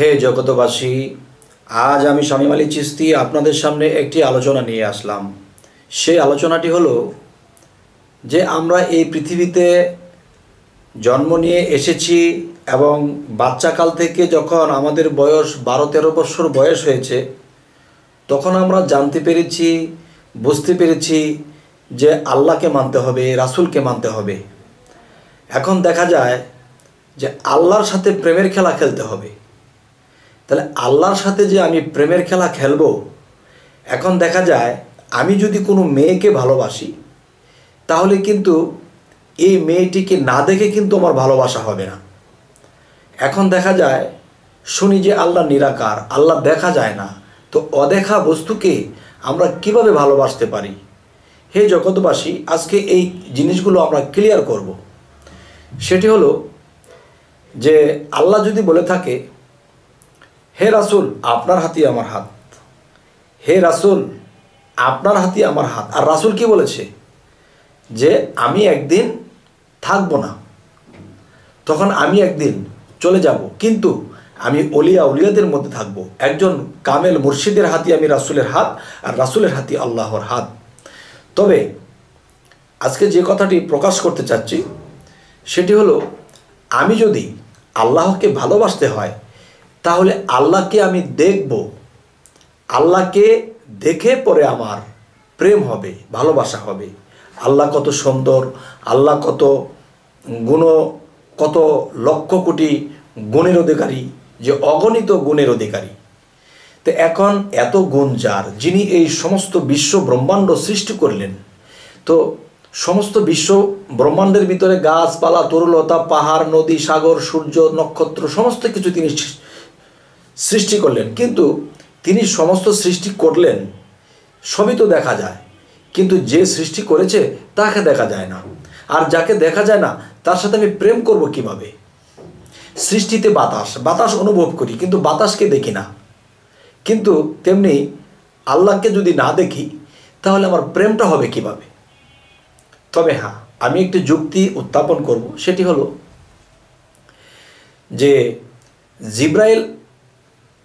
হে জগতবাসী, আজ আমি শামীম আলী চিশতি আপনাদের সামনে একটি আলোচনা নিয়ে আসলাম। সেই আলোচনাটি হলো যে আমরা এই পৃথিবীতে জন্ম নিয়ে এসেছি এবং বাচ্চাকাল থেকে যখন আমাদের বয়স 12-13 বছর বয়স হয়েছে, তখন আমরা জানতে পেরেছি, বুঝতে পেরেছি যে আল্লাহকে মানতে হবে, রাসূলকে মানতে হবে। এখন দেখা যায় যে আল্লাহর সাথে প্রেমের খেলা খেলতে হবে। তাহলে আল্লাহর সাথে যে আমি প্রেমের খেলা খেলবো, এখন দেখা যায় আমি যদি কোনো মেয়েকে ভালোবাসি, তাহলে কিন্তু এই মেয়েটিকে না দেখে কিন্তু আমার ভালোবাসা হবে না। এখন দেখা যায় শুনি যে আল্লাহ নিরাকার, আল্লাহ দেখা যায় না, তো অদেখা বস্তুকে আমরা কিভাবে ভালোবাসতে পারি? হে জগৎবাসী, আজকে এই জিনিসগুলো আমরা ক্লিয়ার করব। সেটি হলো যে আল্লাহ যদি বলে থাকে, হে রাসূল আপনার হাতই আমার হাত, হে রাসূল আপনার হাতই আমার হাত, আর রাসূল কি বলেছে যে আমি একদিন থাকবো না, তখন আমি একদিন চলে যাব, কিন্তু আমি উলিয়াদের মধ্যে থাকব। একজন কামেল মুর্শিদের হাতই আমি রাসূলের হাত, আর রাসূলের হাতই আল্লাহর হাত। তবে আজকে যে কথাটি প্রকাশ করতে চাচ্ছি সেটি হলো, আমি যদি আল্লাহকে ভালোবাসতে হয়, তাহলে আল্লাহকে আমি দেখব, আল্লাহকে দেখে পরে আমার প্রেম হবে, ভালোবাসা হবে। আল্লাহ কত সুন্দর, আল্লাহ কত কত লক্ষ কোটি গুণের অধিকারী, যে অগণিত গুণের অধিকারী। তো এখন এত গুণ যার, যিনি এই সমস্ত বিশ্ব ব্রহ্মাণ্ড সৃষ্টি করলেন, তো সমস্ত বিশ্ব ব্রহ্মাণ্ডের ভিতরে গাছপালা, তরুলতা, পাহাড়, নদী, সাগর, সূর্য, নক্ষত্র সমস্ত কিছু তিনি সৃষ্টি করলেন। কিন্তু তিনি সমস্ত সৃষ্টি করলেন, সবই তো দেখা যায়, কিন্তু যে সৃষ্টি করেছে তাকে দেখা যায় না। আর যাকে দেখা যায় না তার সাথে আমি প্রেম করব কিভাবে? সৃষ্টিতে বাতাস অনুভব করি, কিন্তু বাতাসকে দেখি না। কিন্তু তেমনি আল্লাহকে যদি না দেখি, তাহলে আমার প্রেমটা হবে কিভাবে? তবে হ্যাঁ, আমি একটি যুক্তি উত্থাপন করব। সেটি হলো যে জিব্রাইল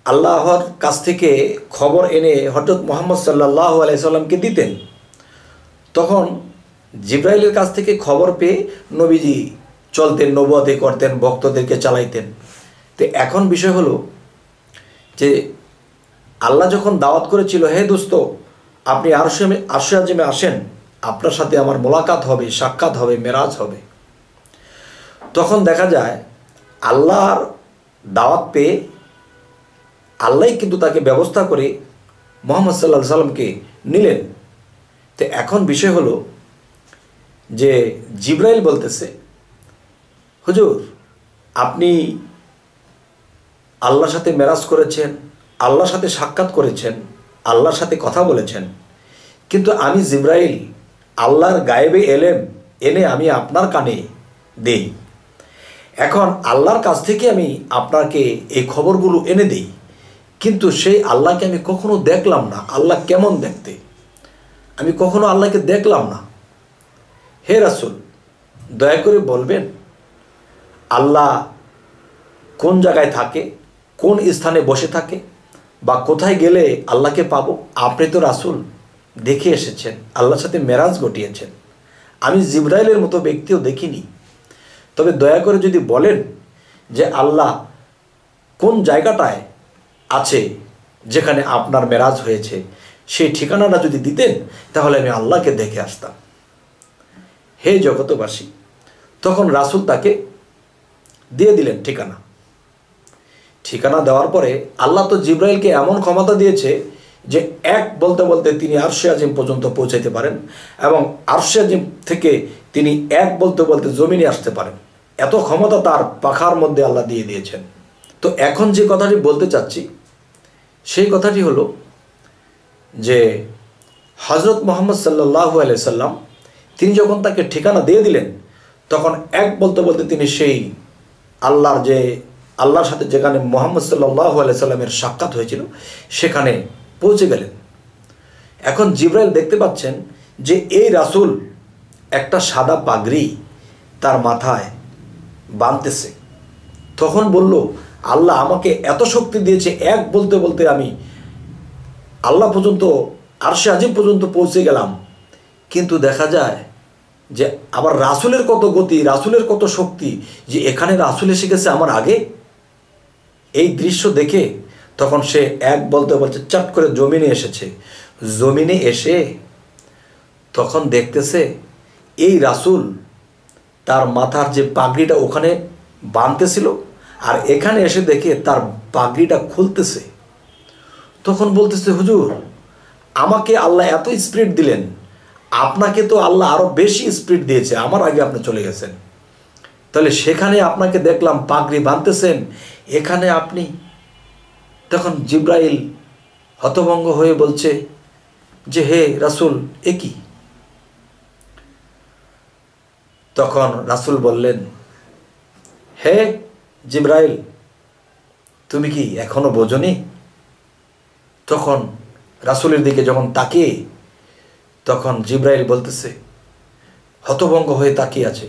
আল্লাহর কাছ থেকে খবর এনে হযরত মুহাম্মদ সাল্লাল্লাহু আলাইহি সাল্লামকে দিতেন। তখন জিব্রাইলের কাছ থেকে খবর পেয়ে নবীজি চলতেন, নবুয়ত করতেন, ভক্তদেরকে চালাইতেন। তো এখন বিষয় হলো যে আল্লাহ যখন দাওয়াত করেছিল, হে দোস্ত আপনি আরশে আজিমে আসেন, আপনার সাথে আমার মোলাকাত হবে, সাক্ষাৎ হবে, মেরাজ হবে। তখন দেখা যায় আল্লাহর দাওয়াত পেয়ে আল্লাহ কিন্তু তাকে ব্যবস্থা করে মুহাম্মদ সাল্লাল্লাহু আলাইহি সাল্লামকে নিলেন। তো এখন বিষয় হলো যে জিব্রাইল বলতেছে, হুজুর আপনি আল্লাহর সাথে মেরাজ করেছেন, আল্লাহর সাথে সাক্ষাৎ করেছেন, আল্লাহর সাথে কথা বলেছেন, কিন্তু আমি জিব্রাইল আল্লাহর গায়েবে এনে আমি আপনার কানে দেই। এখন আল্লাহর কাছ থেকে আমি আপনাকে এই খবরগুলো এনে দিই, কিন্তু সেই আল্লাহকে আমি কখনো দেখলাম না। আল্লাহ কেমন দেখতে, আমি কখনো আল্লাহকে দেখলাম না। হে রাসূল দয়া করে বলবেন আল্লাহ কোন জায়গায় থাকে, কোন স্থানে বসে থাকে, বা কোথায় গেলে আল্লাহকে পাবো? আপনি তো রাসূল, দেখে এসেছেন, আল্লাহর সাথে মেরাজ ঘটিয়েছেন। আমি জিব্রাইলের মতো ব্যক্তিও দেখিনি। তবে দয়া করে যদি বলেন যে আল্লাহ কোন জায়গাটায় আছে যেখানে আপনার মেরাজ হয়েছে, সেই ঠিকানাটা যদি দিতেন, তাহলে আমি আল্লাহকে দেখে আসতাম। হে জগতবাসী, তখন রাসূল তাকে দিয়ে দিলেন ঠিকানা দেওয়ার পরে আল্লাহ তো জিব্রাইলকে এমন ক্ষমতা দিয়েছে যে এক বলতে বলতে তিনি আরশে আজিম পর্যন্ত পৌঁছাইতে পারেন, এবং আরশে আজিম থেকে তিনি এক বলতে বলতে জমিনে আসতে পারেন। এত ক্ষমতা তার পাখার মধ্যে আল্লাহ দিয়ে দিয়েছেন। তো এখন যে কথাটি বলতে চাচ্ছি সেই কথাটি হলো যে হযরত মুহাম্মদ সাল্লাল্লাহু আলাইহি সাল্লাম তিনি যখন তাকে ঠিকানা দিয়ে দিলেন, তখন এক বলতে বলতে তিনি সেই আল্লাহর সাথে যেখানে মুহাম্মদ সাল্লাল্লাহু আলাইহি সাল্লামের সাক্ষাৎ হয়েছিল সেখানে পৌঁছে গেলেন। এখন জিব্রাইল দেখতে পাচ্ছেন যে এই রাসূল একটা সাদা পাগড়ি তার মাথায় বাঁধতেছে। তখন বলল, আল্লাহ আমাকে এত শক্তি দিয়েছে, এক বলতে বলতে আমি আল্লাহ পর্যন্ত, আরশে আজিম পর্যন্ত পৌঁছে গেলাম। কিন্তু দেখা যায় যে আবার রাসূলের কত গতি, রাসূলের কত শক্তি, যে এখানে রাসূল এসে গেছে আমার আগে। এই দৃশ্য দেখে তখন সে এক বলতে বলতে চট করে জমিনে এসেছে। জমিনে এসে তখন দেখতেছে এই রাসূল তার মাথার যে পাগড়িটা ওখানে বাঁধতেছিল, আর এখানে এসে দেখে তার পাগড়িটা খুলতেছে। তখন বলতেছে, হুজুর আমাকে আল্লাহ এত স্পিরিট দিলেন, আপনাকে তো আল্লাহ আরো বেশি স্পিরিট দিয়েছে, আমার আগে আপনি চলে গেছেন। তাহলে সেখানে আপনাকে দেখলাম পাগড়ি বাঁধতেছেন, এখানে আপনি। তখন জিব্রাইল হতভম্ব হয়ে বলছে যে হে রাসূল, এ কি? তখন রাসূল বললেন, হে জিব্রাইল, তুমি কি এখনো বোঝনি? তখন রাসূলের দিকে যখন তাকিয়ে, তখন জিব্রাইল বলতেছে, হতভম্ব হয়ে তাকিয়ে আছে।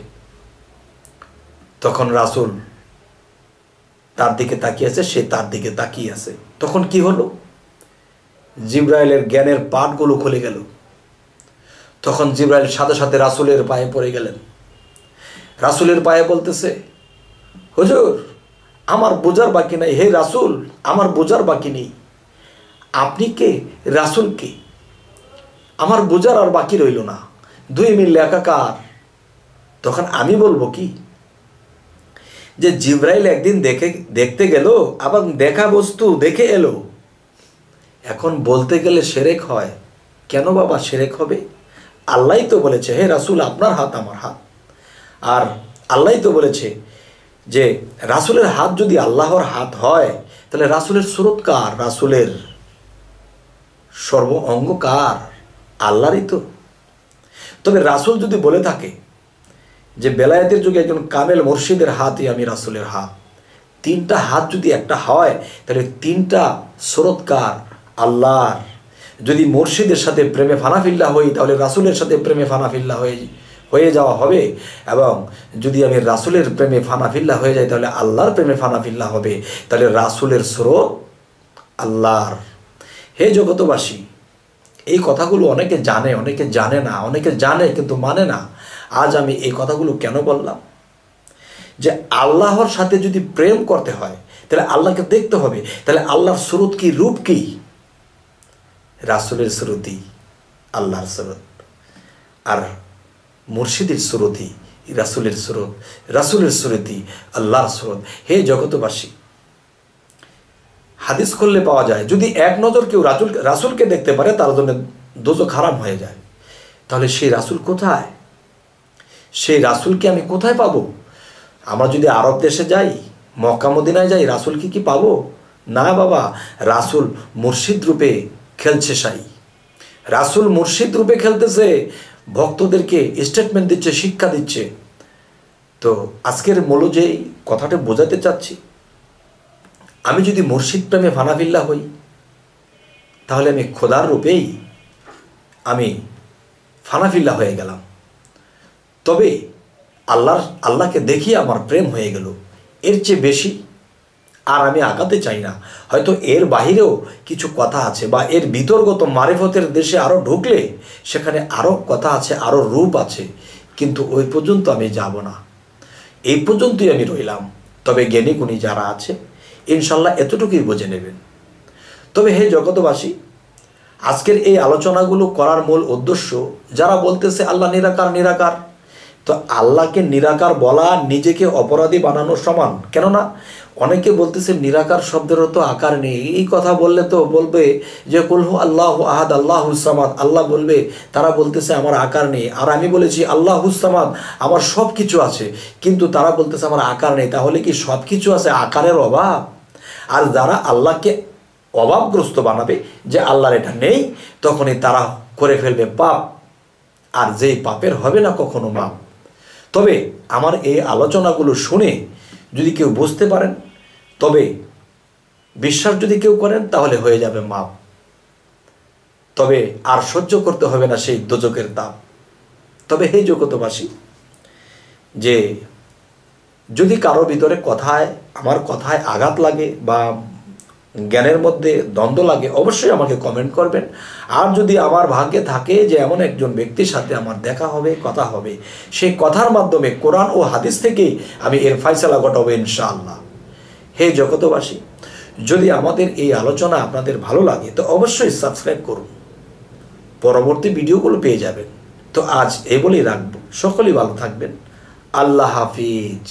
তখন রাসূল তার দিকে তাকিয়ে আছে, সে তার দিকে তাকিয়ে আছে। তখন কি হলো? জিব্রাইলের জ্ঞানের পাটগুলো খুলে গেল। তখন জিব্রাইল সাথে সাথে রাসূলের পায়ে পড়ে গেলেন। রাসূলের পায়ে বলতেছে, হুজুর আমার বোঝার বাকি নাই, হে রাসূল আমার বোঝার বাকি নেই, আপনি কে, রাসূল কে, আমার বোঝার আর বাকি রইল না, দুই মিলে একাকার। তখন আমি বলবো কি, যে জিব্রাইল একদিন দেখতে গেল, আবার দেখা বস্তু দেখে এলো। এখন বলতে গেলে শিরক হয়। কেন বাবা শিরক হবে? আল্লাহই তো বলেছে, হে রাসূল আপনার হাত আমার হাত। আর আল্লাহই তো বলেছে যে রাসূলের হাত যদি আল্লাহর হাত হয়, তাহলে রাসূলের সুরত কার, রাসূলের সর্ব অঙ্গ কার? আল্লাহরই তো। তবে রাসূল যদি বলে থাকে যে বেলায়েতের যুগে একজন কামেল মুর্শিদের হাতই আমি রাসূলের হাত, তিনটা হাত যদি একটা হয়, তাহলে তিনটা সুরত কার? আল্লাহর। যদি মুর্শিদের সাথে প্রেমে ফানাফিল্লা হই, তাহলে রাসূলের সাথে প্রেমে ফানাফিল্লা হয়ে যাওয়া হবে। এবং যদি আমি রাসূলের প্রেমে ফানাফিল্লা হয়ে যাই, তাহলে আল্লাহর প্রেমে ফানাফিল্লা হবে। তাহলে রাসূলের স্রোত আল্লাহর। হে জগতবাসী, এই কথাগুলো অনেকে জানে, অনেকে জানে না, অনেকে জানে কিন্তু মানে না। আজ আমি এই কথাগুলো কেন বললাম? যে আল্লাহর সাথে যদি প্রেম করতে হয়, তাহলে আল্লাহকে দেখতে হবে। তাহলে আল্লাহর স্রোত কি, রূপ কি? রাসূলের স্রোতই আল্লাহর স্রোত, আর মুর্শিদের স্রোতই রাসূলের স্রোত, রাসূলের স্রোতই আল্লাহর স্রোত। হে জগতবাসী, হাদিস করলে পাওয়া যায়, যদি এক নজর কেউ রাসূলকে দেখতে পারে, তার জন্য দোজখ হারাম হয়ে যায়। তাহলে সেই রাসূল কোথায়? সেই রাসূলকে আমি কোথায় পাবো? আমরা যদি আরব দেশে যাই, মক্কা মদিনায় যাই, রাসূলকে কি পাবো? না বাবা, রাসূল মুর্শিদ রূপে খেলছে সাই। রাসূল মুর্শিদ রূপে খেলতেছে, ভক্তদেরকে স্টেটমেন্ট দিচ্ছে, শিক্ষা দিচ্ছে। তো আজকের মূল যে কথাটা বোঝাতে চাচ্ছি, আমি যদি মুর্শিদ প্রেমে ফানাফিল্লা হই, তাহলে আমি খোদার রূপেই আমি ফানাফিল্লা হয়ে গেলাম। তবে আল্লাহকে দেখিয়ে আমার প্রেম হয়ে গেল। এর চেয়ে বেশি আর আমি আগাতে চাই না। হয়তো এর বাহিরেও কিছু কথা আছে, বা এর বিতর্গত মারিফতের দেশে আরও ঢুকলে সেখানে আরও কথা আছে, আরও রূপ আছে, কিন্তু ওই পর্যন্ত আমি যাব না। এই পর্যন্তই আমি রইলাম। তবে জ্ঞানী গুণী যারা আছে, ইনশাল্লাহ এতটুকুই বুঝে নেবেন। তবে হে জগতবাসী, আজকের এই আলোচনাগুলো করার মূল উদ্দেশ্য, যারা বলতেছে আল্লাহ নিরাকার নিরাকার, তো আল্লাহকে নিরাকার বলা নিজেকে অপরাধী বানানোর সমান। কেননা অনেকে বলতেছে নিরাকার শব্দের তো আকার নেই। এই কথা বললে তো বলবে যে কুলহু আল্লাহু আহাদ আল্লাহুস সামাদ, আল্লাহ বলবে তারা বলতেছে আমার আকার নেই। আর আমি বলেছি আল্লাহুস সামাদ, আমার সব কিছু আছে, কিন্তু তারা বলতেছে আমার আকার নেই। তাহলে কি সব কিছু আছে, আকারের অভাব? আর যারা আল্লাহকে অভাবগ্রস্ত বানাবে যে আল্লাহর এটা নেই, তখনই তারা করে ফেলবে পাপ, আর যেই পাপের হবে না কখনো মাপ। তবে আমার এই আলোচনাগুলো শুনে যদি কেউ বুঝতে পারেন, তবে বিশ্বাস যদি কেউ করেন, তাহলে হয়ে যাবে মাপ। তবে আর সহ্য করতে হবে না সেই দোজখের তাপ। তবে হে জগতবাসী, যে যদি কারো ভিতরে আমার কথায় আঘাত লাগে বা জ্ঞানের মধ্যে দ্বন্দ্ব লাগে, অবশ্যই আমাকে কমেন্ট করবেন। আর যদি আমার ভাগ্যে থাকে যে এমন একজন ব্যক্তির সাথে আমার দেখা হবে, কথা হবে, সেই কথার মাধ্যমে কোরআন ও হাদিস থেকেই আমি এর ফায়সালা ঘটাবো ইনশাআল্লাহ। হে জগতবাসী, যদি আমাদের এই আলোচনা আপনাদের ভালো লাগে তো অবশ্যই সাবস্ক্রাইব করুন, পরবর্তী ভিডিওগুলো পেয়ে যাবেন। তো আজ এই বলেই রাখবো, সকলেই ভালো থাকবেন। আল্লাহ হাফিজ।